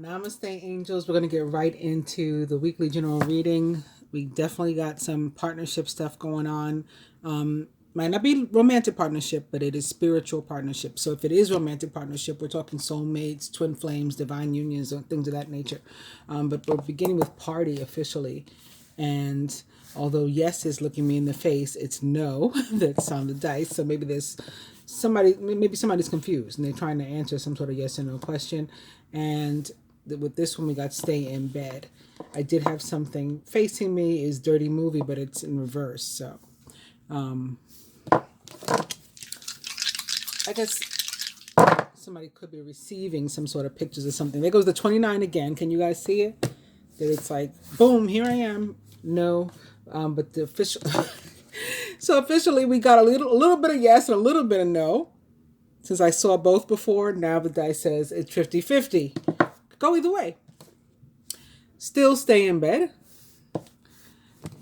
Namaste, angels. We're going to get right into the weekly general reading. We definitely got some partnership stuff going on. Might not be romantic partnership, but it is spiritual partnership. So if it is romantic partnership, we're talking soulmates, twin flames, divine unions, or things of that nature. But we're beginning with party officially. And although yes is looking me in the face, it's no that's on the dice. So maybe there's maybe somebody's confused and they're trying to answer some sort of yes or no question. And with this one, we got stay in bed. I did have something facing me is dirty movie, but it's in reverse. So I guess somebody could be receiving some sort of pictures or something. There goes the 29 again. Can you guys see it? That it's like, boom, here I am. No, but the official. So officially, we got a little bit of yes and a little bit of no. Since I saw both before, now the dice says it's 50-50. Go either way. Still stay in bed.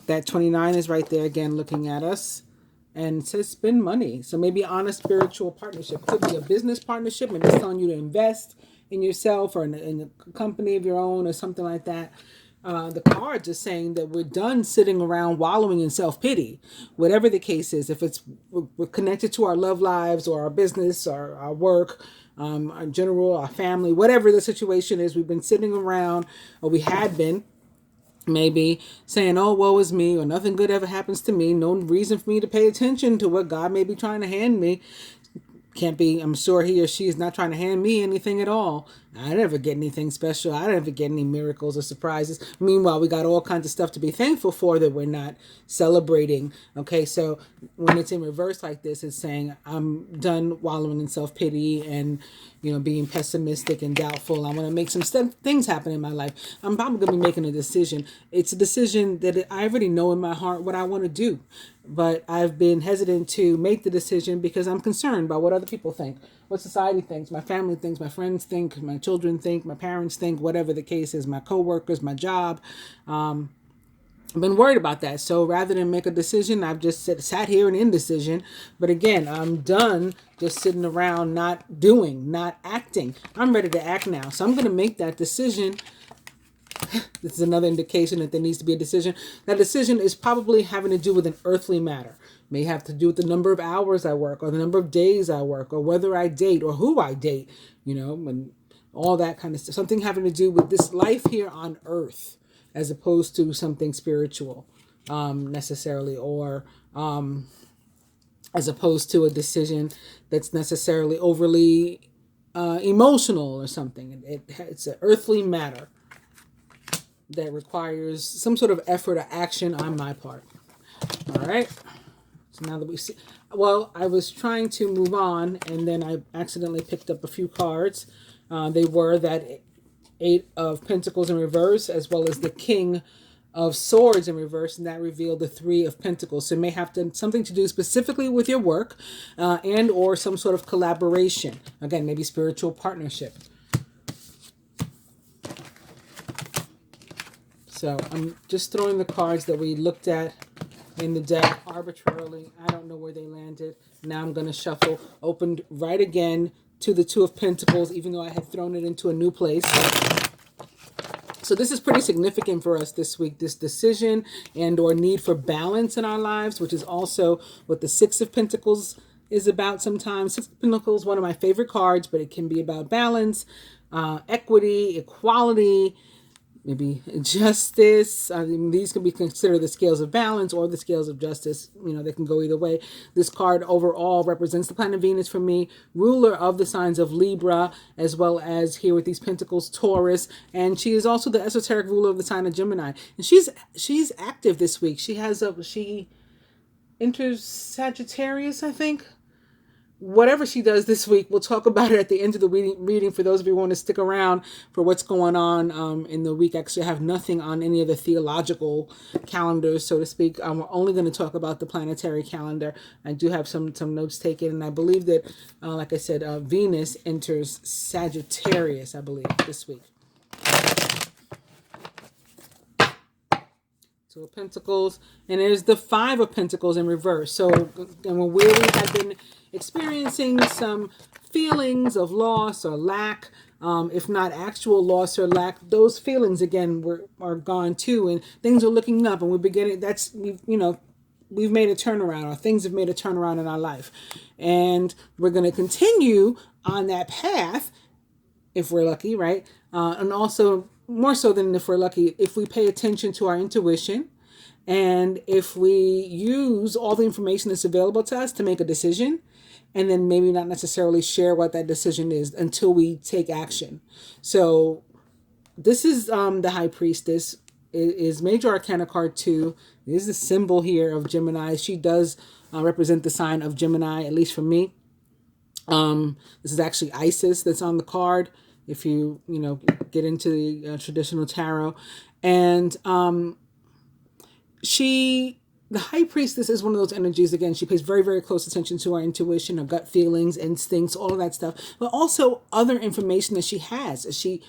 That 29 is right there again looking at us. And it says spend money. So maybe on a spiritual partnership. Could be a business partnership. Maybe it's telling you to invest in yourself or in a company of your own or something like that. The cards are saying that we're done sitting around wallowing in self-pity. Whatever the case is, if we're connected to our love lives or our business or our work, our general, our family, whatever the situation is, we've been sitting around, or we had been, maybe saying, oh, woe is me, or nothing good ever happens to me. No reason for me to pay attention to what God may be trying to hand me. Can't be, I'm sure he or she is not trying to hand me anything at all. I never get anything special. I never get any miracles or surprises. Meanwhile, we got all kinds of stuff to be thankful for that we're not celebrating. Okay, so when it's in reverse like this, it's saying I'm done wallowing in self-pity and, being pessimistic and doubtful. I want to make some things happen in my life. I'm probably going to be making a decision. It's a decision that I already know in my heart what I want to do. But I've been hesitant to make the decision because I'm concerned about what other people think, what society thinks, my family thinks, my friends think, my children think, my parents think, whatever the case is, my coworkers, my job. I've been worried about that. So rather than make a decision, I've just sat here in indecision. But again, I'm done just sitting around not doing, not acting. I'm ready to act now. So I'm going to make that decision. This is another indication that there needs to be a decision. That decision is probably having to do with an earthly matter. May have to do with the number of hours I work or the number of days I work or whether I date or who I date, and all that kind of stuff. Something having to do with this life here on earth as opposed to something spiritual necessarily, or as opposed to a decision that's necessarily overly emotional or something. It's an earthly matter that requires some sort of effort or action on my part. All right. So now that we see, well, I was trying to move on and then I accidentally picked up a few cards. They were that 8 of Pentacles in reverse, as well as the King of Swords in reverse, and that revealed the 3 of Pentacles. So it may have something to do specifically with your work and or some sort of collaboration. Again, maybe spiritual partnership. So I'm just throwing the cards that we looked at in the deck arbitrarily. I don't know where they landed. Now I'm going to shuffle. Opened right again to the 2 of Pentacles, even though I had thrown it into a new place. So this is pretty significant for us this week, this decision and or need for balance in our lives, which is also what the 6 of Pentacles is about sometimes. 6 of Pentacles, one of my favorite cards, but it can be about balance, equity, equality, maybe justice. I mean, these can be considered the scales of balance or the scales of justice. They can go either way. This card overall represents the planet Venus for me, ruler of the signs of Libra, as well as here with these pentacles, Taurus. And she is also the esoteric ruler of the sign of Gemini. And she's active this week. She enters Sagittarius, I think. Whatever she does this week, we'll talk about it at the end of the reading for those of you who want to stick around for what's going on in the week. Actually, I have nothing on any of the theological calendars, so to speak. We're only going to talk about the planetary calendar. I do have some notes taken, and I believe that, like I said, Venus enters Sagittarius, I believe, this week. Two of Pentacles, and there's the Five of Pentacles in reverse. So, and where we have been experiencing some feelings of loss or lack, if not actual loss or lack, those feelings again are gone too, and things are looking up, and we're beginning. That's, you know, we've made a turnaround, or things have made a turnaround in our life, and we're going to continue on that path if we're lucky, right? And also, more so than if we're lucky, if we pay attention to our intuition, and if we use all the information that's available to us to make a decision, and then maybe not necessarily share what that decision is until we take action. So this is the High Priestess. It is Major Arcana card 2. This is the symbol here of Gemini. She does represent the sign of Gemini, at least for me. This is actually Isis that's on the card, if you get into the traditional tarot. And the High Priestess is one of those energies, again, she pays very, very close attention to our intuition, our gut feelings, instincts, all of that stuff, but also other information that she has. She,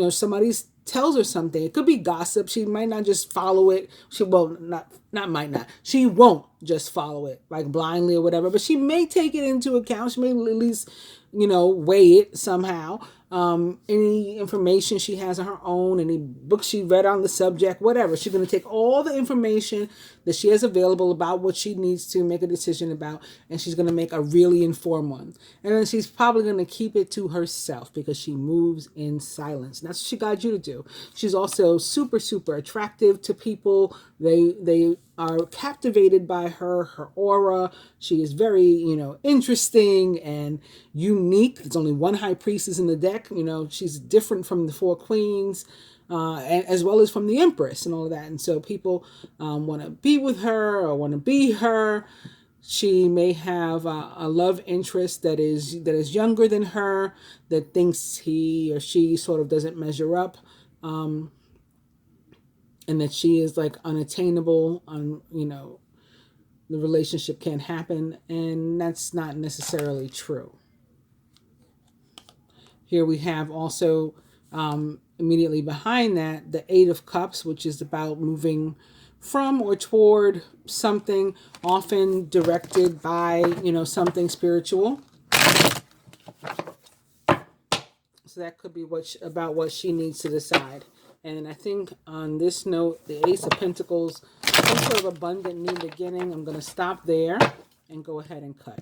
somebody tells her something. It could be gossip. She might not just follow it. She might not. She won't just follow it like blindly or whatever, but she may take it into account. She may at least, weigh it somehow. Any information she has on her own, any books she read on the subject, whatever. She's going to take all the information that she has available about what she needs to make a decision about, and she's going to make a really informed one. And then she's probably going to keep it to herself because she moves in silence. And that's what she got you to do. She's also super, super attractive to people. They are captivated by her aura. She is very, interesting and unique. There's only one High Priestess in the deck. She's different from the Four Queens, and as well as from the Empress and all of that. And so people want to be with her or want to be her. She may have a love interest that is younger than her, that thinks he or she sort of doesn't measure up. And that she is like unattainable, the relationship can't happen, and that's not necessarily true. Here we have also immediately behind that the Eight of Cups, which is about moving from or toward something, often directed by something spiritual. So that could be about what she needs to decide. And I think on this note, the Ace of Pentacles, some sort of abundant new beginning. I'm going to stop there and go ahead and cut.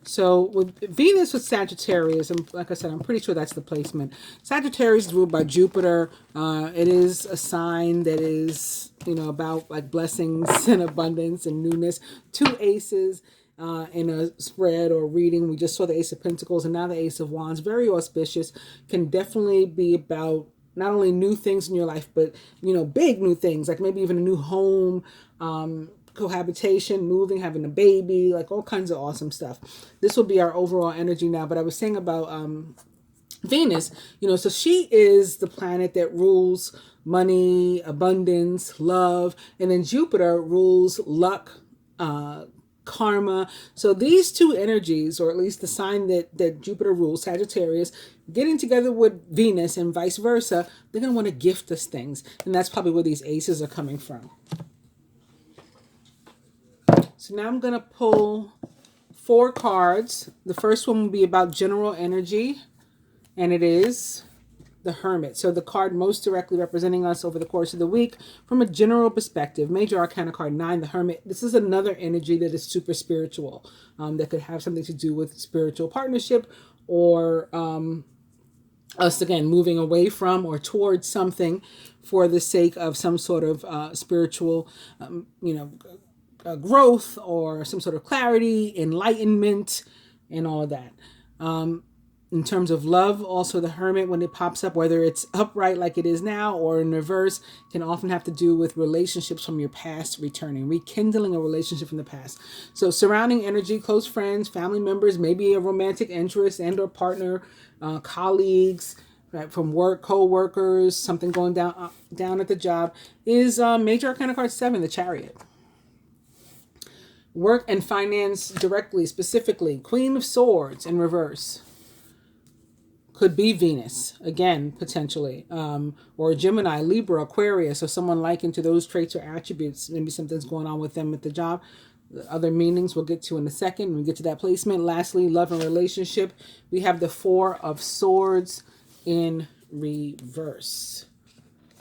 So with Venus with Sagittarius, and like I said, I'm pretty sure that's the placement. Sagittarius is ruled by Jupiter. It is a sign that is, about like blessings and abundance and newness. Two aces in a spread or reading. We just saw the Ace of Pentacles and now the Ace of Wands. Very auspicious. Can definitely be about not only new things in your life, but, big new things, like maybe even a new home, cohabitation, moving, having a baby, like all kinds of awesome stuff. This will be our overall energy now. But I was saying about Venus, so she is the planet that rules money, abundance, love, and then Jupiter rules luck, karma. So these two energies, or at least the sign that Jupiter rules, Sagittarius, getting together with Venus and vice versa, they're going to want to gift us things. And that's probably where these aces are coming from. So now I'm going to pull 4 cards. The first one will be about general energy, and it is the Hermit. So the card most directly representing us over the course of the week from a general perspective. Major Arcana card 9, the Hermit. This is another energy that is super spiritual, that could have something to do with spiritual partnership or us, again, moving away from or towards something for the sake of some sort of spiritual, growth or some sort of clarity, enlightenment, and all of that. In terms of love, also the Hermit, when it pops up, whether it's upright like it is now or in reverse, can often have to do with relationships from your past returning, rekindling a relationship from the past. So surrounding energy, close friends, family members, maybe a romantic interest and or partner, colleagues, right, from work, co-workers, something going down at the job, is Major Arcana card 7, the Chariot. Work and finance directly, specifically, Queen of Swords in reverse. Could be Venus, again, potentially, or Gemini, Libra, Aquarius, or someone likened to those traits or attributes. Maybe something's going on with them at the job. The other meanings we'll get to in a second when we get to that placement. Lastly, love and relationship. We have the Four of Swords in reverse.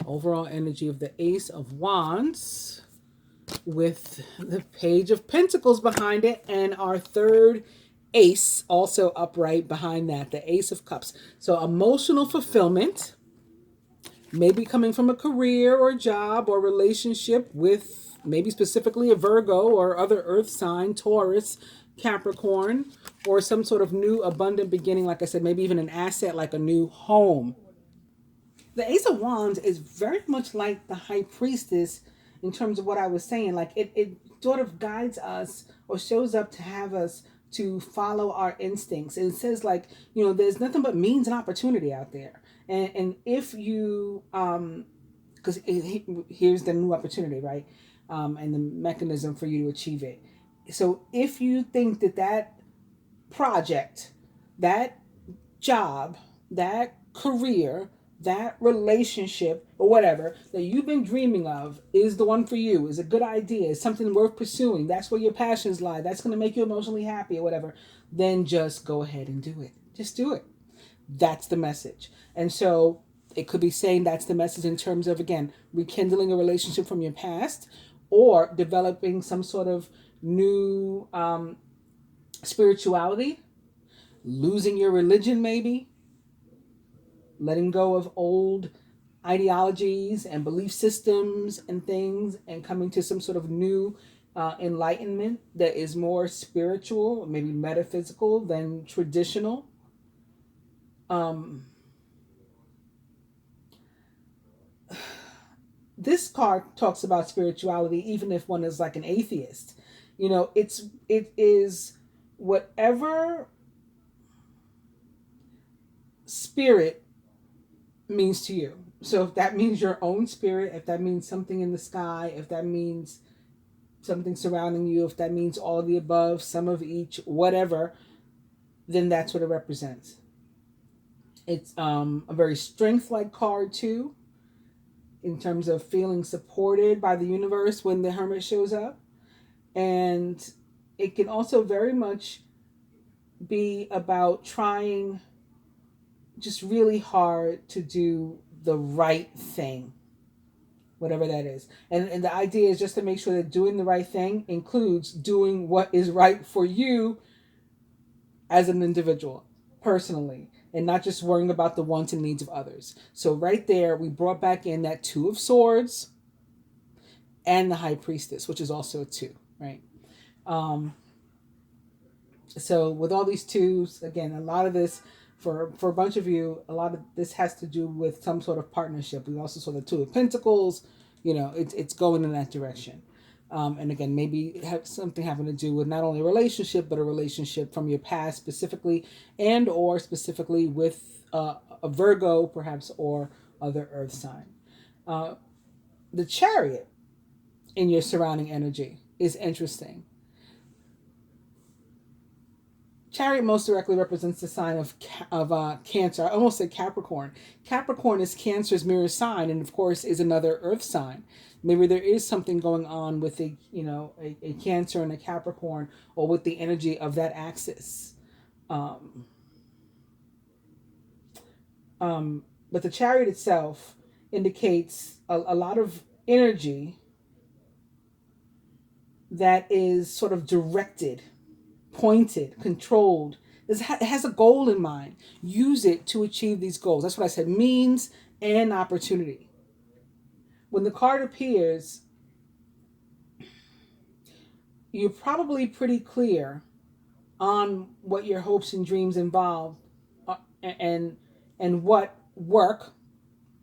Overall energy of the Ace of Wands with the Page of Pentacles behind it, and our third ace also upright behind that, the Ace of Cups. So emotional fulfillment, maybe coming from a career or job or relationship with maybe specifically a Virgo or other earth sign, Taurus, Capricorn, or some sort of new abundant beginning. Like I said, maybe even an asset like a new home. The Ace of Wands is very much like the High Priestess in terms of what I was saying. Like it sort of guides us or shows up to have us to follow our instincts. And it says, like, there's nothing but means and opportunity out there. And if you, because here's the new opportunity, right? And the mechanism for you to achieve it. So if you think that project, that job, that career, that relationship or whatever that you've been dreaming of is the one for you, is a good idea, is something worth pursuing, that's where your passions lie, that's going to make you emotionally happy or whatever, then just go ahead and do it. Just do it. That's the message. And so it could be saying that's the message in terms of, again, rekindling a relationship from your past or developing some sort of new spirituality, losing your religion maybe, letting go of old ideologies and belief systems and things, and coming to some sort of new enlightenment that is more spiritual, maybe metaphysical than traditional. This card talks about spirituality, even if one is like an atheist. It is whatever spirit means to you. So if that means your own spirit, if that means something in the sky, if that means something surrounding you, if that means all of the above, some of each, whatever, then that's what it represents. It's a very strength-like card too, in terms of feeling supported by the universe when the Hermit shows up. And it can also very much be about trying just really hard to do the right thing, whatever that is. And the idea is just to make sure that doing the right thing includes doing what is right for you as an individual, personally, and not just worrying about the wants and needs of others. So right there, we brought back in that Two of Swords and the High Priestess, which is also a 2, right? So with all these twos, again, a lot of this, for a bunch of you, a lot of this has to do with some sort of partnership. We also saw the Two of Pentacles. It's going in that direction. And again, maybe have something having to do with not only a relationship, but a relationship from your past specifically, and or specifically with a Virgo, perhaps, or other earth sign. The Chariot in your surrounding energy is interesting. Chariot most directly represents the sign of Cancer. I almost said Capricorn. Capricorn is Cancer's mirror sign, and of course is another earth sign. Maybe there is something going on with a Cancer and a Capricorn, or with the energy of that axis. But the Chariot itself indicates a lot of energy that is sort of directed, pointed, controlled. It has a goal in mind. Use it to achieve these goals. That's what I said, means and opportunity. When the card appears, you're probably pretty clear on what your hopes and dreams involve, and what work,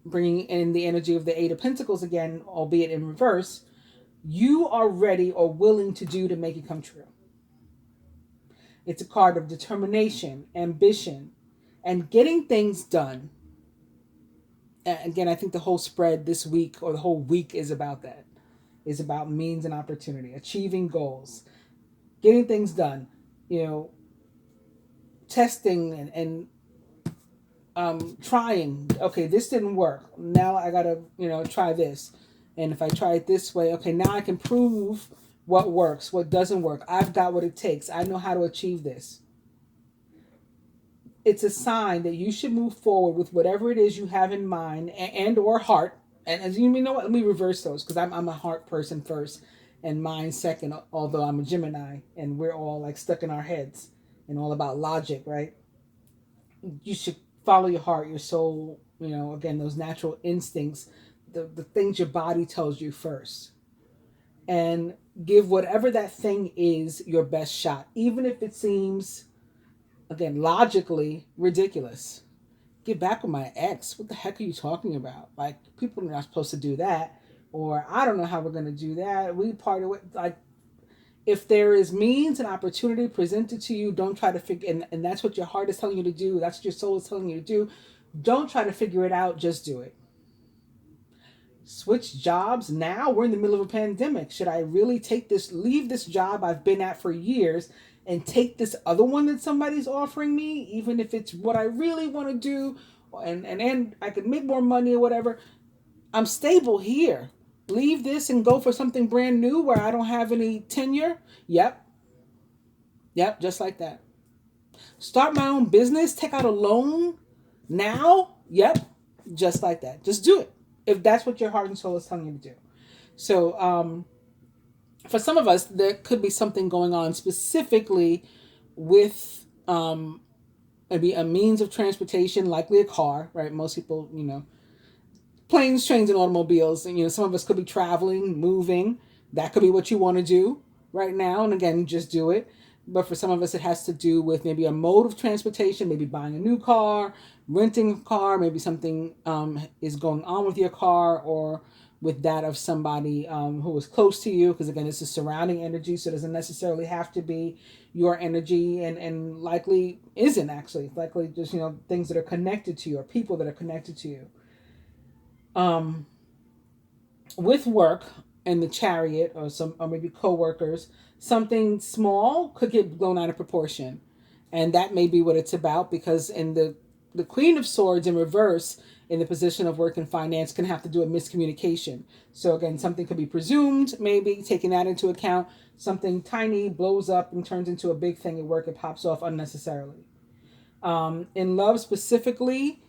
bringing in the energy of the Eight of Pentacles again, albeit in reverse, you are ready or willing to do to make it come true. It's a card of determination, ambition, and getting things done. Again, I think the whole spread this week, or the whole week, is about that. Is about means and opportunity, achieving goals, getting things done, testing and trying. Okay, this didn't work. Now I gotta, try this. And if I try it this way, okay, now I can prove what works, what doesn't work. I've got what it takes. I know how to achieve this. It's a sign that you should move forward with whatever it is you have in mind and or heart. And as you know what, let me reverse those, because I'm a heart person first and mind second, although I'm a Gemini and we're all like stuck in our heads and all about logic, right? You should follow your heart, your soul, again, those natural instincts, the things your body tells you first. And give whatever that thing is your best shot, even if it seems, again, logically ridiculous. Get back with my ex. What the heck are you talking about? Like, people are not supposed to do that. Or, I don't know how we're going to do that. We part with, like, if there is means and opportunity presented to you, don't try to figure, and that's what your heart is telling you to do. That's what your soul is telling you to do. Don't try to figure it out. Just do it. Switch jobs now. We're in the middle of a pandemic. Should I really leave this job I've been at for years and take this other one that somebody's offering me, even if it's what I really want to do, and I could make more money or whatever? I'm stable here. Leave this and go for something brand new where I don't have any tenure? Yep, just like that. Start my own business, take out a loan now? Yep, just like that. Just do it if that's what your heart and soul is telling you to do. So, for some of us, there could be something going on specifically with maybe a means of transportation, likely a car, right? Most people, planes, trains, and automobiles. And, some of us could be traveling, moving. That could be what you want to do right now. And again, just do it. But for some of us, it has to do with maybe a mode of transportation, maybe buying a new car, renting a car, maybe something is going on with your car or with that of somebody who is close to you. Because again, this is surrounding energy, so it doesn't necessarily have to be your energy, and likely isn't actually. Likely just, things that are connected to you or people that are connected to you. With work and the Chariot or maybe co-workers, something small could get blown out of proportion, and that may be what it's about, because in the Queen of Swords in reverse in the position of work and finance can have to do with miscommunication. So again, something could be presumed, maybe taking that into account. Something tiny blows up and turns into a big thing at work. It pops off unnecessarily. In love specifically,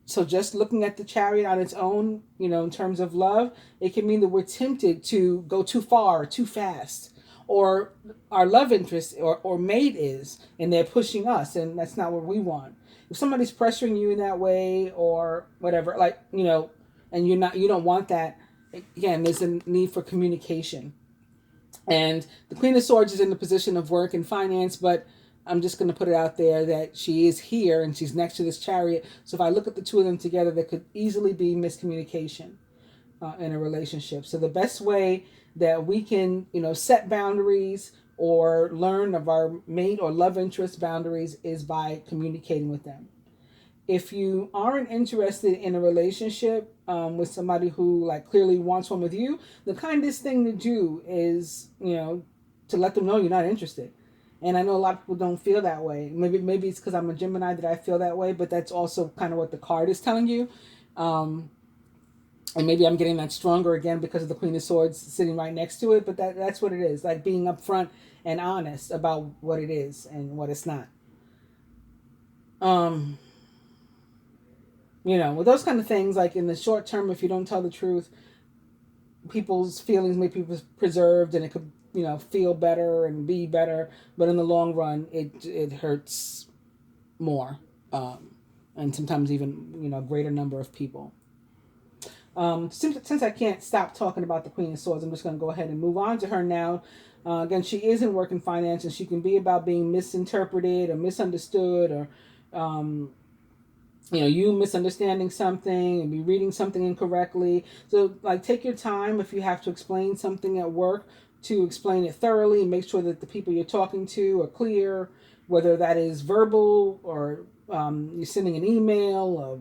so just looking at the Chariot on its own, in terms of love, it can mean that we're tempted to go too far, too fast, or our love interest or mate is, and they're pushing us, and that's not what we want. If somebody's pressuring you in that way or whatever, like, and you don't want that, again, there's a need for communication. And the Queen of Swords is in the position of work and finance, but I'm just going to put it out there that she is here and she's next to this Chariot. So if I look at the two of them together, there could easily be miscommunication in a relationship. So the best way that we can, set boundaries or learn of our mate or love interest boundaries is by communicating with them. If you aren't interested in a relationship with somebody who like clearly wants one with you, the kindest thing to do is, to let them know you're not interested. And I know a lot of people don't feel that way. Maybe it's because I'm a Gemini that I feel that way, but that's also kind of what the card is telling you. And maybe I'm getting that stronger again because of the Queen of Swords sitting right next to it, but that's what it is. Like being upfront and honest about what it is and what it's not. With those kind of things, like in the short term, if you don't tell the truth, people's feelings may be preserved and it could, feel better and be better. But in the long run, it hurts more. And sometimes even, a greater number of people. Since I can't stop talking about the Queen of Swords, I'm just going to go ahead and move on to her now. Again, she is in work and finance, and she can be about being misinterpreted or misunderstood, or you misunderstanding something and be reading something incorrectly. So like take your time if you have to explain something at work, to explain it thoroughly and make sure that the people you're talking to are clear, whether that is verbal or you're sending an email or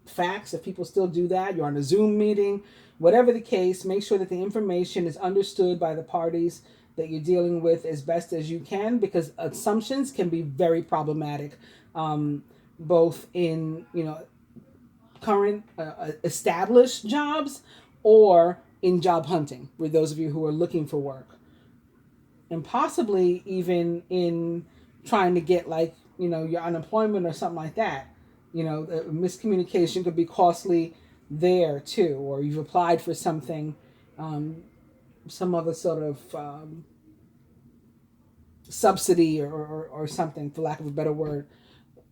fax, if people still do that, you're on a Zoom meeting, whatever the case, make sure that the information is understood by the parties that you're dealing with as best as you can, because assumptions can be very problematic. both in, you know, current established jobs or in job hunting, for those of you who are looking for work, and possibly even in trying to get, like, you know, your unemployment or something like that. You know, miscommunication could be costly there too, or you've applied for something, some other sort of subsidy or something, for lack of a better word.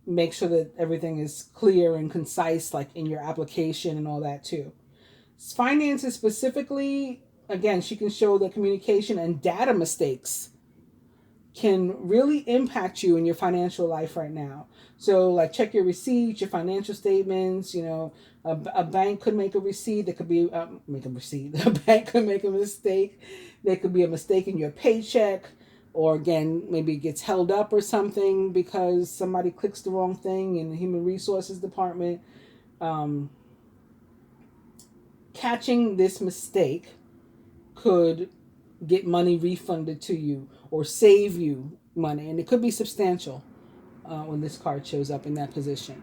Make sure that everything is clear and concise, like in your application and all that too. Finances specifically, again, she can show that communication and data mistakes can really impact you in your financial life right now. So, like, check your receipts, your financial statements. You know, a bank could make a receipt. There could be make a receipt. A bank could make a mistake. There could be a mistake in your paycheck, or again, maybe it gets held up or something because somebody clicks the wrong thing in the human resources department. Catching this mistake could get money refunded to you or save you money, and it could be substantial when this card shows up in that position.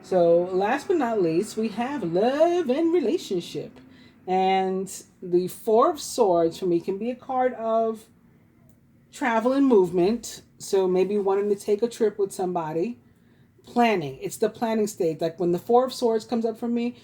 So last but not least, we have love and relationship, and the Four of Swords for me can be a card of travel and movement. So maybe wanting to take a trip with somebody, planning. It's the planning stage. Like when the Four of Swords comes up for me,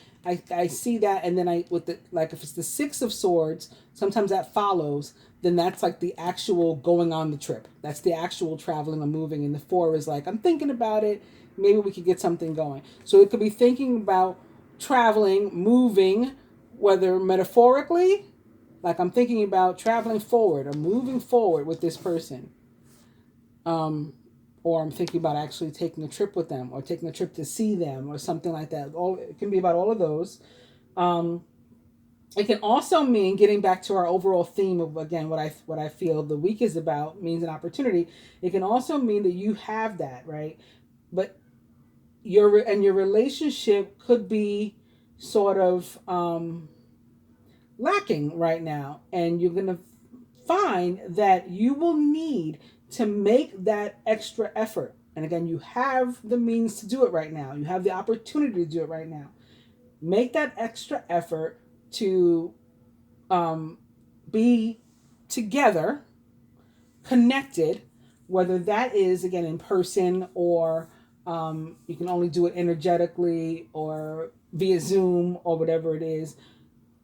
I see that, and then with the, like, if it's the Six of Swords, sometimes that follows. Then that's like the actual going on the trip. That's the actual traveling or moving. And the Four is like, I'm thinking about it. Maybe we could get something going. So it could be thinking about traveling, moving, whether metaphorically, like I'm thinking about traveling forward or moving forward with this person. Or I'm thinking about actually taking a trip with them, or taking a trip to see them, or something like that. It can be about all of those. It can also mean, getting back to our overall theme of, again, what I feel the week is about, means an opportunity. It can also mean that you have that, right? But your relationship could be sort of lacking right now, and you're going to find that you will need to make that extra effort. And again, you have the means to do it right now. You have the opportunity to do it right now. Make that extra effort to be together, connected, whether that is, again, in person, or you can only do it energetically or via Zoom or whatever it is.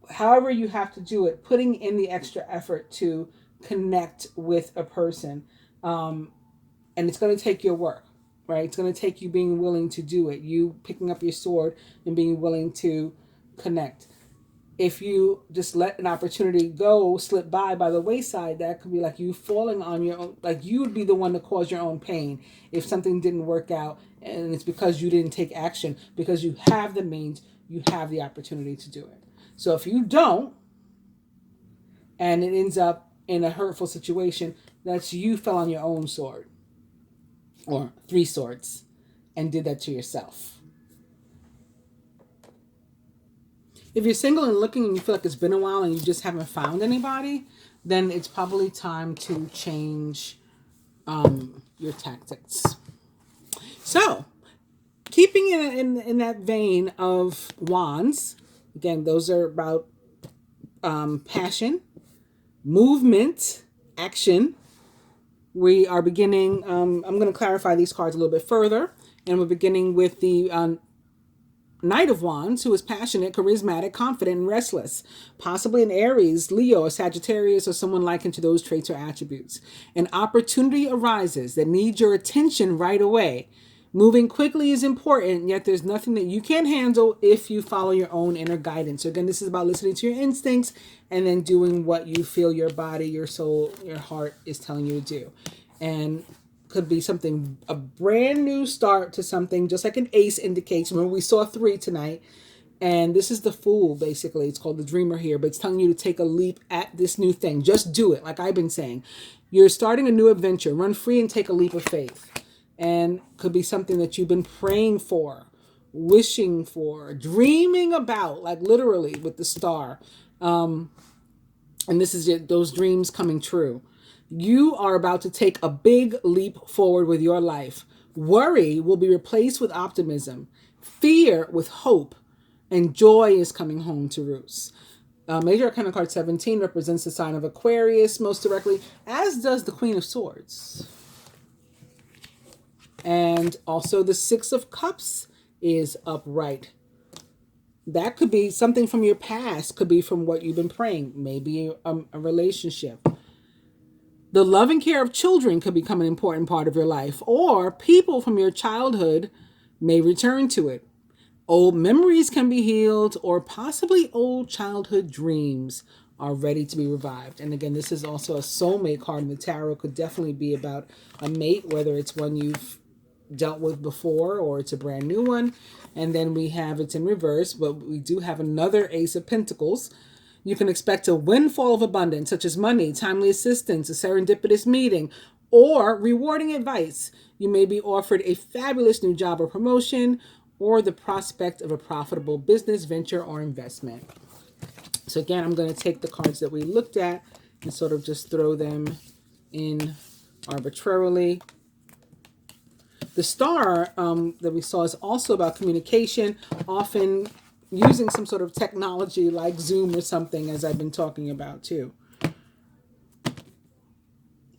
However you have to do it, putting in the extra effort to connect with a person. And it's going to take your work, right? It's going to take you being willing to do it. You picking up your sword and being willing to connect. If you just let an opportunity slip by the wayside, that could be like you falling on your own. Like you would be the one to cause your own pain if something didn't work out, and it's because you didn't take action, because you have the means, you have the opportunity to do it. So if you don't, and it ends up in a hurtful situation, that's you fell on your own sword, or three swords, and did that to yourself. If you're single and looking and you feel like it's been a while and you just haven't found anybody, then it's probably time to change your tactics. So, keeping in that vein of wands, again, those are about passion, movement, action. We are beginning, I'm going to clarify these cards a little bit further, and we're beginning with the Knight of Wands, who is passionate, charismatic, confident, and restless. Possibly an Aries, Leo, or Sagittarius, or someone likened to those traits or attributes. An opportunity arises that needs your attention right away. Moving quickly is important, yet there's nothing that you can't handle if you follow your own inner guidance. So again, this is about listening to your instincts and then doing what you feel your body, your soul, your heart is telling you to do. And could be something, a brand new start to something, just like an ace indicates. Remember, we saw 3 tonight, and this is the Fool, basically. It's called the Dreamer here, but it's telling you to take a leap at this new thing. Just do it, like I've been saying. You're starting a new adventure. Run free and take a leap of faith. And could be something that you've been praying for, wishing for, dreaming about, like literally with the star. And this is those dreams coming true. You are about to take a big leap forward with your life. Worry will be replaced with optimism. Fear with hope. And joy is coming home to roost. Major Arcana card 17 represents the sign of Aquarius most directly, as does the Queen of Swords. And also the Six of Cups is upright. That could be something from your past, could be from what you've been praying, maybe a relationship. The love and care of children could become an important part of your life, or people from your childhood may return to it. Old memories can be healed, or possibly old childhood dreams are ready to be revived. And again, this is also a soulmate card in the tarot. Could definitely be about a mate, whether it's one you've dealt with before or it's a brand new one. And then we have it's in reverse, but we do have another Ace of Pentacles. You can expect a windfall of abundance, such as money, timely assistance, a serendipitous meeting, or rewarding advice. You may be offered a fabulous new job or promotion, or the prospect of a profitable business venture or investment. So again, I'm going to take the cards that we looked at and sort of just throw them in arbitrarily. The star that we saw is also about communication, often using some sort of technology like Zoom or something, as I've been talking about too.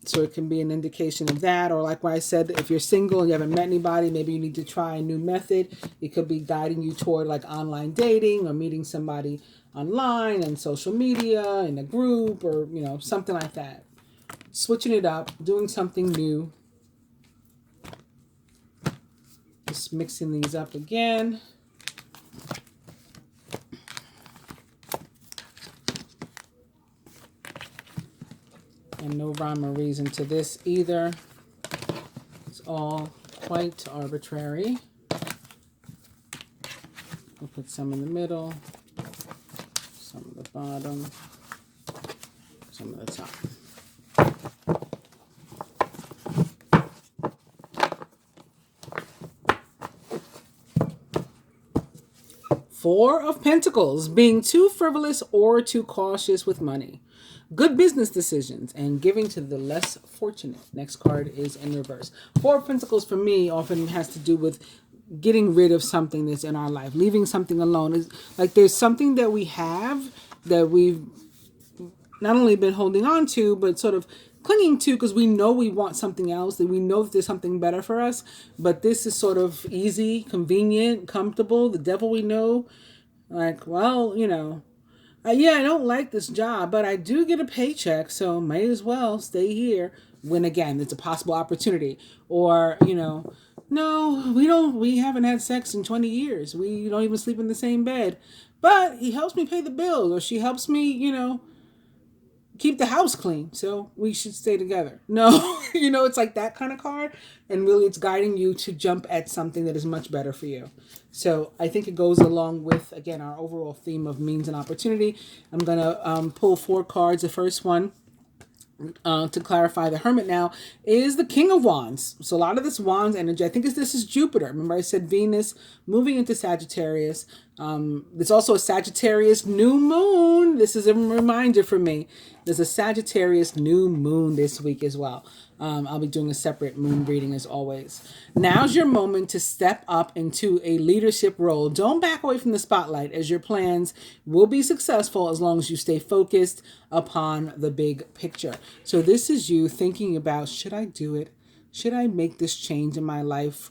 So it can be an indication of that. Or like what I said, if you're single and you haven't met anybody, maybe you need to try a new method. It could be guiding you toward like online dating or meeting somebody online and social media in a group or, you know, something like that. Switching it up, doing something new. Just mixing these up again. And no rhyme or reason to this either. It's all quite arbitrary. We'll put some in the middle, some at the bottom, some at the top. Four of Pentacles, being too frivolous or too cautious with money. Good business decisions and giving to the less fortunate. Next card is in reverse. Four of Pentacles for me often has to do with getting rid of something that's in our life, leaving something alone. It's like there's something that we have that we've not only been holding on to, but sort of clinging to because we know we want something else, that we know that there's something better for us. But this is sort of easy, convenient, comfortable, the devil we know. Like, well, you know, yeah, I don't like this job, but I do get a paycheck, so may as well stay here. When again, it's a possible opportunity. Or, you know, no, we haven't had sex in 20 years. We don't even sleep in the same bed. But he helps me pay the bills, or she helps me, you know, keep the house clean, so we should stay together. No, you know, it's like that kind of card. And really it's guiding you to jump at something that is much better for you. So I think it goes along with, again, our overall theme of means and opportunity. I'm going to pull four cards. The first one, to clarify the Hermit now, is the King of Wands. So a lot of this Wands energy, I think this is Jupiter. Remember I said Venus moving into Sagittarius. There's also a Sagittarius new moon. This is a reminder for me. There's a Sagittarius new moon this week as well. I'll be doing a separate moon reading as always. Now's your moment to step up into a leadership role. Don't back away from the spotlight, as your plans will be successful as long as you stay focused upon the big picture. So this is you thinking about, should I do it? Should I make this change in my life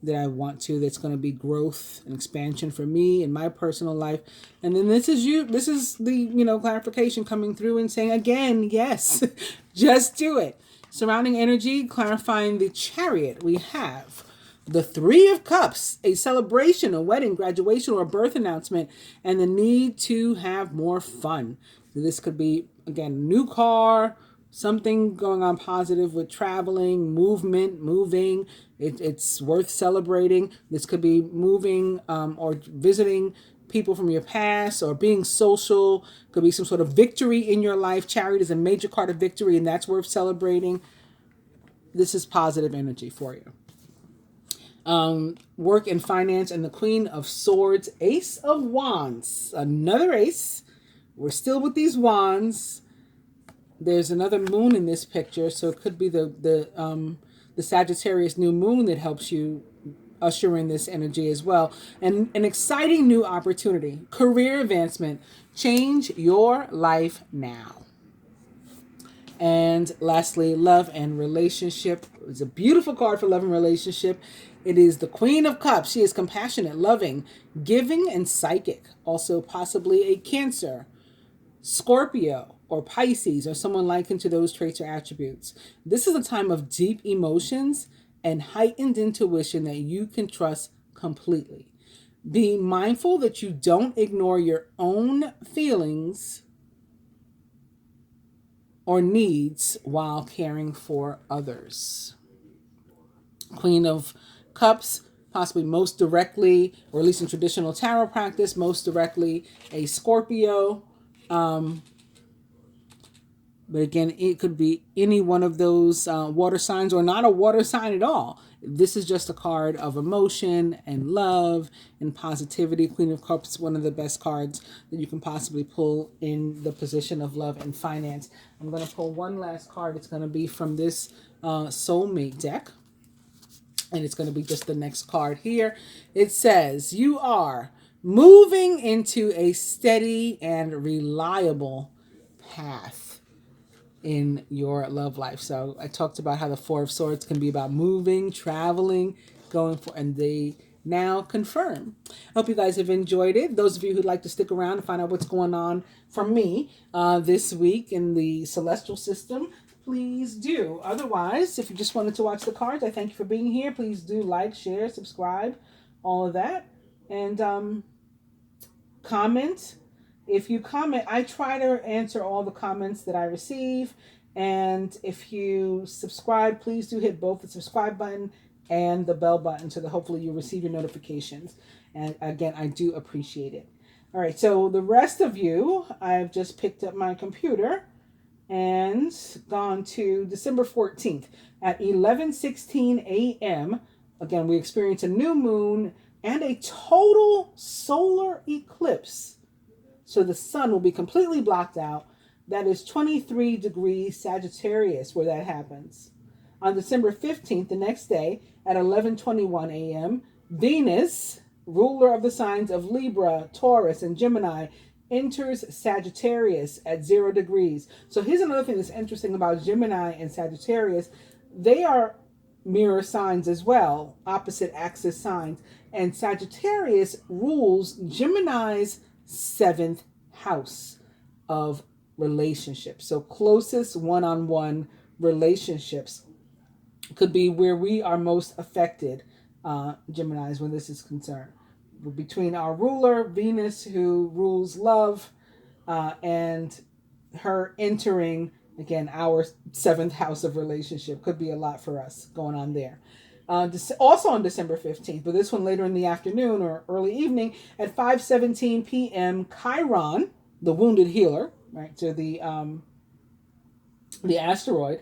that I want to, that's going to be growth and expansion for me in my personal life? And then this is you. This is the, you know, clarification coming through and saying again, yes, just do it. Surrounding energy, clarifying the Chariot, we have the Three of Cups, a celebration, a wedding, graduation, or a birth announcement, and the need to have more fun. So this could be, again, new car, something going on positive with traveling, movement, moving. It's worth celebrating. This could be moving or visiting people from your past, or being social. Could be some sort of victory in your life. Chariot is a major card of victory, and that's worth celebrating. This is positive energy for you. Work and finance, and the Queen of Swords, Ace of Wands, another ace. We're still with these wands. There's another moon in this picture, so it could be the the Sagittarius new moon that helps you usher in this energy as well. And an exciting new opportunity, career advancement. Change your life now. And lastly, love and relationship. It's a beautiful card for love and relationship. It is the Queen of Cups. She is compassionate, loving, giving, and psychic. Also possibly a Cancer, Scorpio, or Pisces, or someone likened to those traits or attributes. This is a time of deep emotions and heightened intuition that you can trust completely. Be mindful that you don't ignore your own feelings or needs while caring for others. Queen of Cups, possibly most directly, or at least in traditional tarot practice, most directly a Scorpio. But again, it could be any one of those water signs or not a water sign at all. This is just a card of emotion and love and positivity. Queen of Cups, one of the best cards that you can possibly pull in the position of love and finance. I'm going to pull one last card. It's going to be from this soulmate deck. And it's going to be just the next card here. It says, you are moving into a steady and reliable path in your love life. So I talked about how the Four of Swords can be about moving, traveling, going for, and they now confirm. I hope you guys have enjoyed it. Those of you who'd like to stick around and find out what's going on for me this week in the celestial system, please do. Otherwise, if you just wanted to watch the cards, I thank you for being here. Please do like, share, subscribe, all of that. And comment. If you comment, I try to answer all the comments that I receive. And if you subscribe, please do hit both the subscribe button and the bell button so that hopefully you'll receive your notifications. And again, I do appreciate it. All right, so the rest of you, I've just picked up my computer and gone to December 14th at 11:16 a.m. Again, we experience a new moon and a total solar eclipse. So the sun will be completely blocked out. That is 23 degrees Sagittarius where that happens. On December 15th, the next day at 11:21 a.m., Venus, ruler of the signs of Libra, Taurus, and Gemini, enters Sagittarius at 0 degrees. So here's another thing that's interesting about Gemini and Sagittarius. They are mirror signs as well, opposite axis signs. And Sagittarius rules Gemini's 7th house of relationships. So closest one-on-one relationships could be where we are most affected, Geminis, when this is concerned. Between our ruler, Venus, who rules love, and her entering, again, our 7th house of relationship. Could be a lot for us going on there. Also on December 15th, but this one later in the afternoon or early evening at 5:17 p.m. Chiron, the wounded healer, right? So the asteroid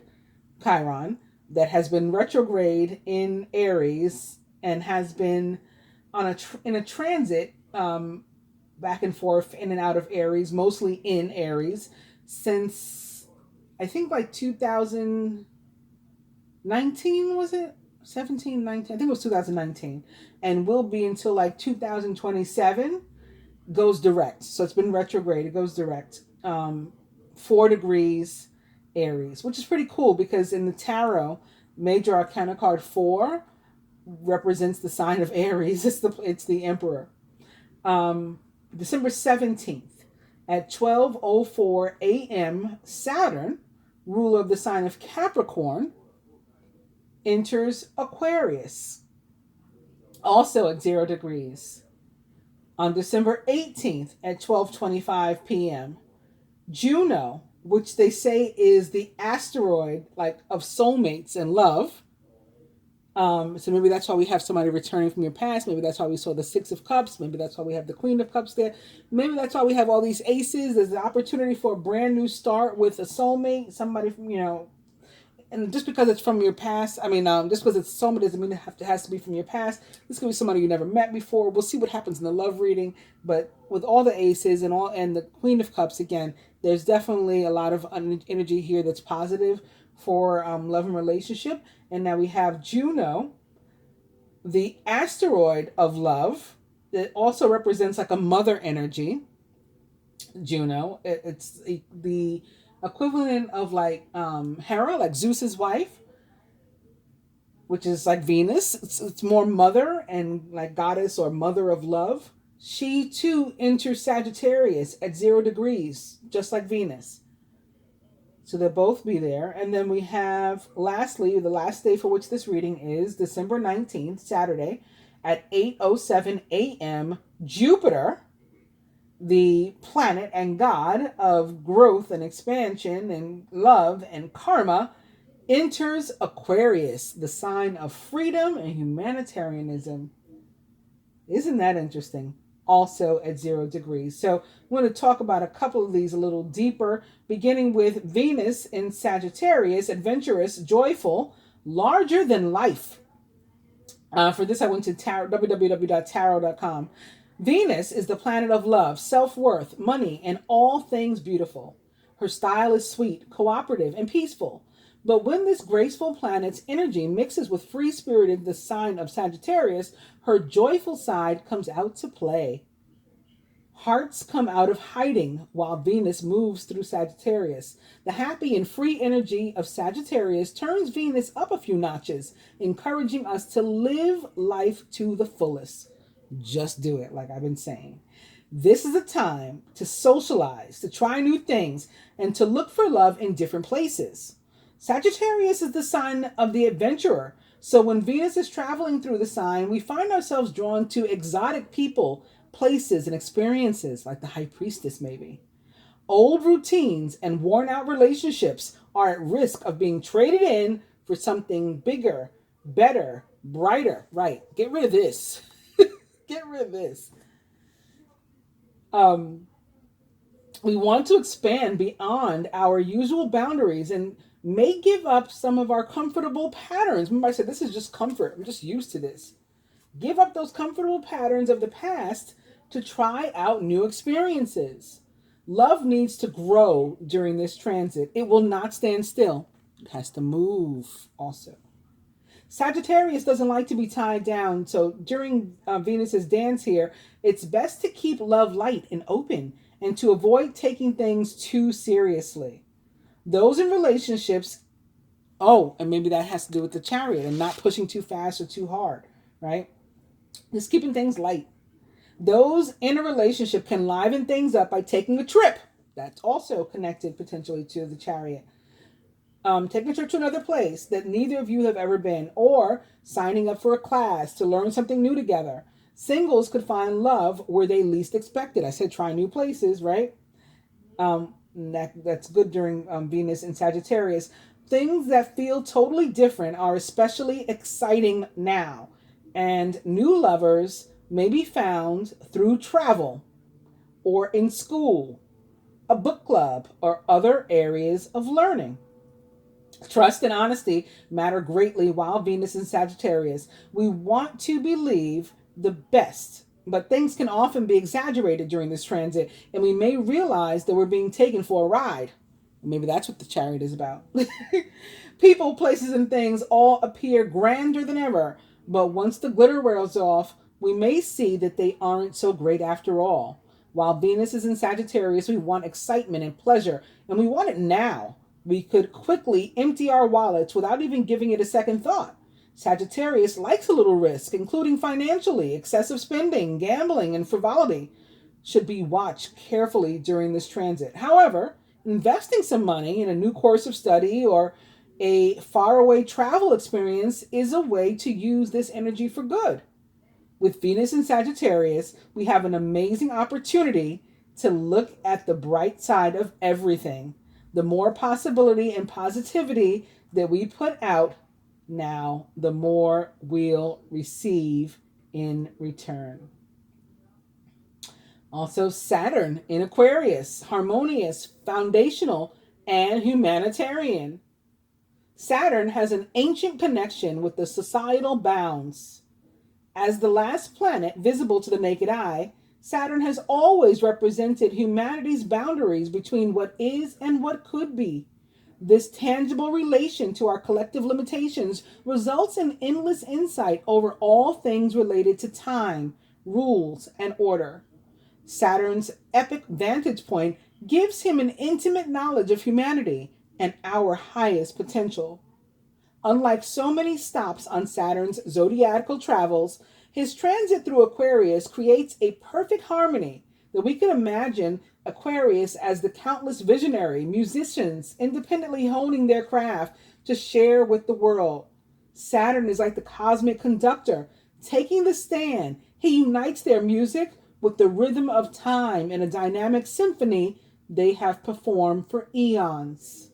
Chiron that has been retrograde in Aries and has been on in a transit back and forth in and out of Aries, mostly in Aries, since I think like 2019, was it? 17, 19, I think it was 2019, and will be until like 2027, goes direct. So it's been retrograde, it goes direct. 4 degrees Aries, which is pretty cool because in the tarot, major arcana card 4 represents the sign of Aries. It's the Emperor. December 17th at 12:04 a.m., Saturn, ruler of the sign of Capricorn, enters Aquarius, also at 0 degrees. On December 18th at 12:25 p.m., Juno, which they say is the asteroid like of soulmates and love. So maybe that's why we have somebody returning from your past. Maybe that's why we saw the 6 of Cups. Maybe that's why we have the Queen of Cups there. Maybe that's why we have all these aces. There's an opportunity for a brand new start with a soulmate, somebody from, and just because it's from your past, just because it's soulmate doesn't mean it has to be from your past. This could be somebody you never met before. We'll see what happens in the love reading. But with all the aces and the Queen of Cups, again, there's definitely a lot of energy here that's positive for love and relationship. And now we have Juno, the asteroid of love. It also represents like a mother energy. Juno, it's the equivalent of like Hera, like Zeus's wife, which is like Venus. It's more mother and like goddess or mother of love. She too enters Sagittarius at 0 degrees, just like Venus. So they'll both be there. And then we have, lastly, the last day for which this reading is December 19th, Saturday, at 8:07 a.m. Jupiter, the planet and god of growth and expansion and love and karma, enters Aquarius, the sign of freedom and humanitarianism. Isn't that interesting? Also at 0 degrees. So I'm going to talk about a couple of these a little deeper, beginning with Venus in Sagittarius, adventurous, joyful, larger than life. For this, I went to www.tarot.com. Venus is the planet of love, self-worth, money, and all things beautiful. Her style is sweet, cooperative, and peaceful. But when this graceful planet's energy mixes with free-spirited, the sign of Sagittarius, her joyful side comes out to play. Hearts come out of hiding while Venus moves through Sagittarius. The happy and free energy of Sagittarius turns Venus up a few notches, encouraging us to live life to the fullest. Just do it, like I've been saying. This is a time to socialize, to try new things, and to look for love in different places. Sagittarius is the sign of the adventurer. So when Venus is traveling through the sign, we find ourselves drawn to exotic people, places, and experiences, like the High Priestess maybe. Old routines and worn-out relationships are at risk of being traded in for something bigger, better, brighter. Right, get rid of this. Get rid of this. We want to expand beyond our usual boundaries and may give up some of our comfortable patterns. Remember I said this is just comfort. I'm just used to this. Give up those comfortable patterns of the past to try out new experiences. Love needs to grow during this transit. It will not stand still. It has to move also. Sagittarius doesn't like to be tied down. So during Venus's dance here, it's best to keep love light and open and to avoid taking things too seriously. Those in relationships, and maybe that has to do with the Chariot and not pushing too fast or too hard, right? Just keeping things light. Those in a relationship can liven things up by taking a trip. That's also connected potentially to the Chariot. Taking a trip to another place that neither of you have ever been, or signing up for a class to learn something new together. Singles could find love where they least expect it. I said try new places, right? That's good during Venus and Sagittarius. Things that feel totally different are especially exciting now. And new lovers may be found through travel or in school, a book club, or other areas of learning. Trust and honesty matter greatly while Venus in Sagittarius. We want to believe the best, but things can often be exaggerated during this transit, and we may realize that we're being taken for a ride. Maybe that's what the Chariot is about. People, places, and things all appear grander than ever, but once the glitter wears off, we may see that they aren't so great after all. While Venus is in Sagittarius, we want excitement and pleasure, and we want it now. We could quickly empty our wallets without even giving it a second thought. Sagittarius likes a little risk, including financially. Excessive spending, gambling, and frivolity should be watched carefully during this transit. However, investing some money in a new course of study or a faraway travel experience is a way to use this energy for good. With Venus in Sagittarius, we have an amazing opportunity to look at the bright side of everything. The more possibility and positivity that we put out now, the more we'll receive in return. Also, Saturn in Aquarius, harmonious, foundational, and humanitarian. Saturn has an ancient connection with the societal bounds. As the last planet visible to the naked eye, Saturn has always represented humanity's boundaries between what is and what could be. This tangible relation to our collective limitations results in endless insight over all things related to time, rules, and order. Saturn's epic vantage point gives him an intimate knowledge of humanity and our highest potential. Unlike so many stops on Saturn's zodiacal travels, his transit through Aquarius creates a perfect harmony that we can imagine Aquarius as the countless visionary musicians independently honing their craft to share with the world. Saturn is like the cosmic conductor, taking the stand. He unites their music with the rhythm of time in a dynamic symphony they have performed for eons.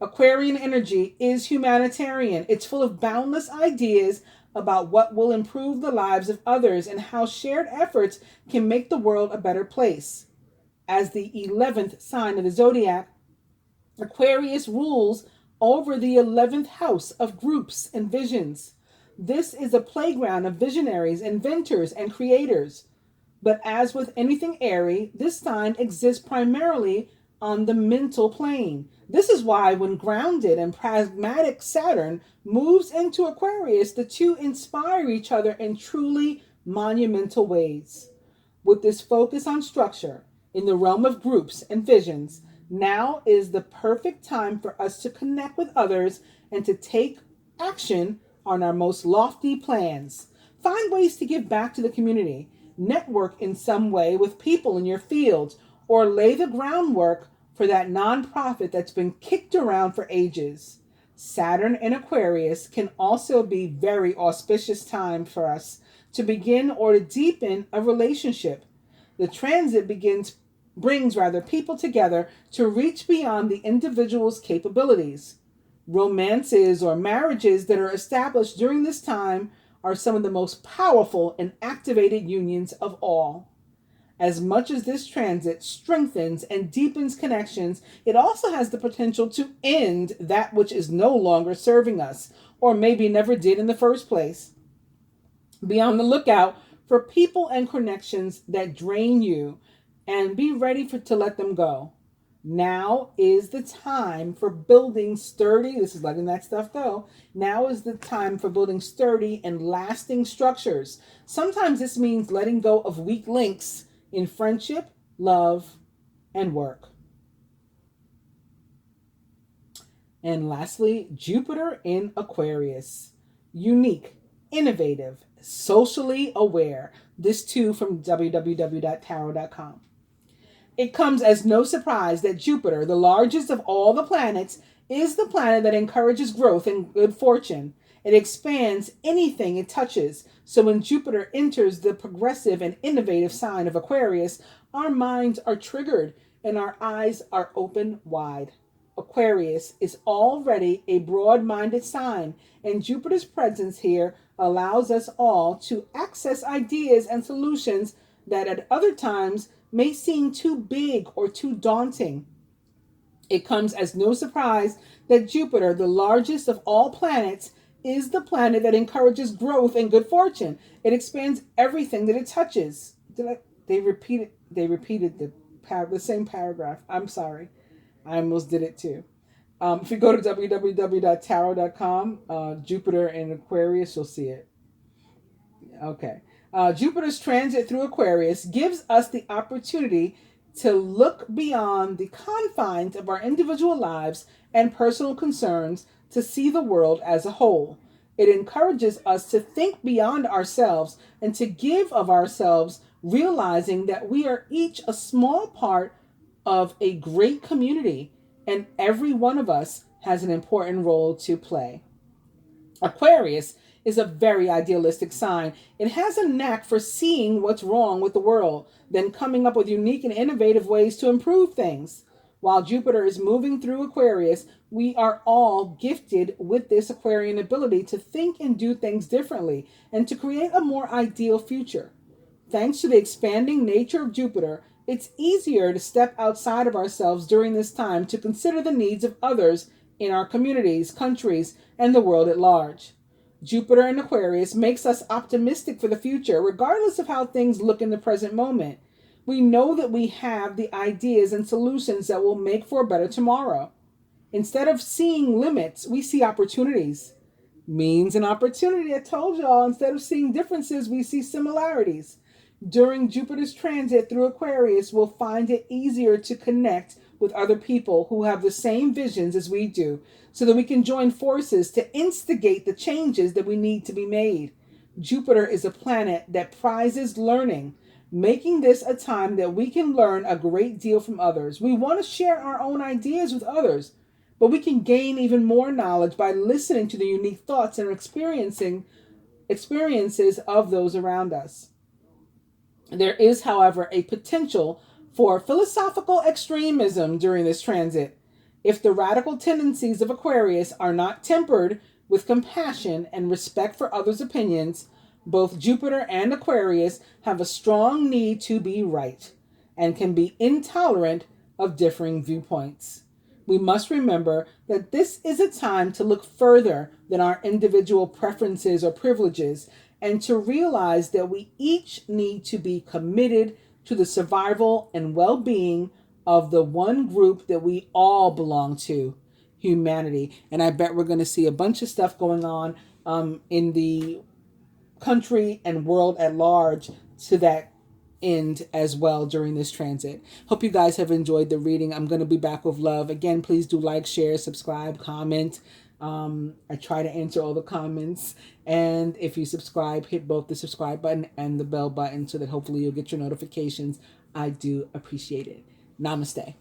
Aquarian energy is humanitarian. It's full of boundless ideas about what will improve the lives of others and how shared efforts can make the world a better place. As the 11th sign of the zodiac, Aquarius rules over the 11th house of groups and visions. This is a playground of visionaries, inventors, and creators. But as with anything airy, this sign exists primarily on the mental plane. This is why when grounded and pragmatic Saturn moves into Aquarius, the two inspire each other in truly monumental ways. With this focus on structure in the realm of groups and visions, now is the perfect time for us to connect with others and to take action on our most lofty plans. Find ways to give back to the community, network in some way with people in your field, or lay the groundwork for that nonprofit that's been kicked around for ages. Saturn and Aquarius can also be very auspicious time for us to begin or to deepen a relationship. The transit brings people together to reach beyond the individual's capabilities. Romances or marriages that are established during this time are some of the most powerful and activated unions of all. As much as this transit strengthens and deepens connections, it also has the potential to end that which is no longer serving us, or maybe never did in the first place. Be on the lookout for people and connections that drain you, and be ready to let them go. Now is the time for building sturdy, this is letting that stuff go. Now is the time for building sturdy and lasting structures. Sometimes this means letting go of weak links in friendship, love, and work. And lastly, Jupiter in Aquarius. Unique, innovative, socially aware. This too from www.tarot.com. It comes as no surprise that Jupiter, the largest of all the planets, is the planet that encourages growth and good fortune. It expands anything it touches. So when Jupiter enters the progressive and innovative sign of Aquarius, our minds are triggered and our eyes are open wide. Aquarius is already a broad-minded sign, and Jupiter's presence here allows us all to access ideas and solutions that at other times may seem too big or too daunting. It comes as no surprise that Jupiter, the largest of all planets, is the planet that encourages growth and good fortune. It expands everything that it touches. They repeated the same paragraph. I'm sorry. I almost did it too. If you go to www.tarot.com, Jupiter in Aquarius, you'll see it. Okay. Jupiter's transit through Aquarius gives us the opportunity to look beyond the confines of our individual lives and personal concerns to see the world as a whole. It encourages us to think beyond ourselves and to give of ourselves, realizing that we are each a small part of a great community, and every one of us has an important role to play. Aquarius is a very idealistic sign. It has a knack for seeing what's wrong with the world, then coming up with unique and innovative ways to improve things. While Jupiter is moving through Aquarius, we are all gifted with this Aquarian ability to think and do things differently and to create a more ideal future. Thanks to the expanding nature of Jupiter, it's easier to step outside of ourselves during this time to consider the needs of others in our communities, countries, and the world at large. Jupiter in Aquarius makes us optimistic for the future, regardless of how things look in the present moment. We know that we have the ideas and solutions that will make for a better tomorrow. Instead of seeing limits, we see opportunities. Means and opportunity. I told y'all, instead of seeing differences, we see similarities. During Jupiter's transit through Aquarius, we'll find it easier to connect with other people who have the same visions as we do, so that we can join forces to instigate the changes that we need to be made. Jupiter is a planet that prizes learning, making this a time that we can learn a great deal from others. We want to share our own ideas with others, but we can gain even more knowledge by listening to the unique thoughts and experiences of those around us. There is, however, a potential for philosophical extremism during this transit. If the radical tendencies of Aquarius are not tempered with compassion and respect for others' opinions, both Jupiter and Aquarius have a strong need to be right and can be intolerant of differing viewpoints. We must remember that this is a time to look further than our individual preferences or privileges, and to realize that we each need to be committed to the survival and well-being of the one group that we all belong to, humanity. And I bet we're going to see a bunch of stuff going on in the country and world at large to that end as well during this transit. Hope you guys have enjoyed the reading. I'm going to be back with love. Again, please do like, share, subscribe, comment. I try to answer all the comments. And if you subscribe, hit both the subscribe button and the bell button so that hopefully you'll get your notifications. I do appreciate it. Namaste.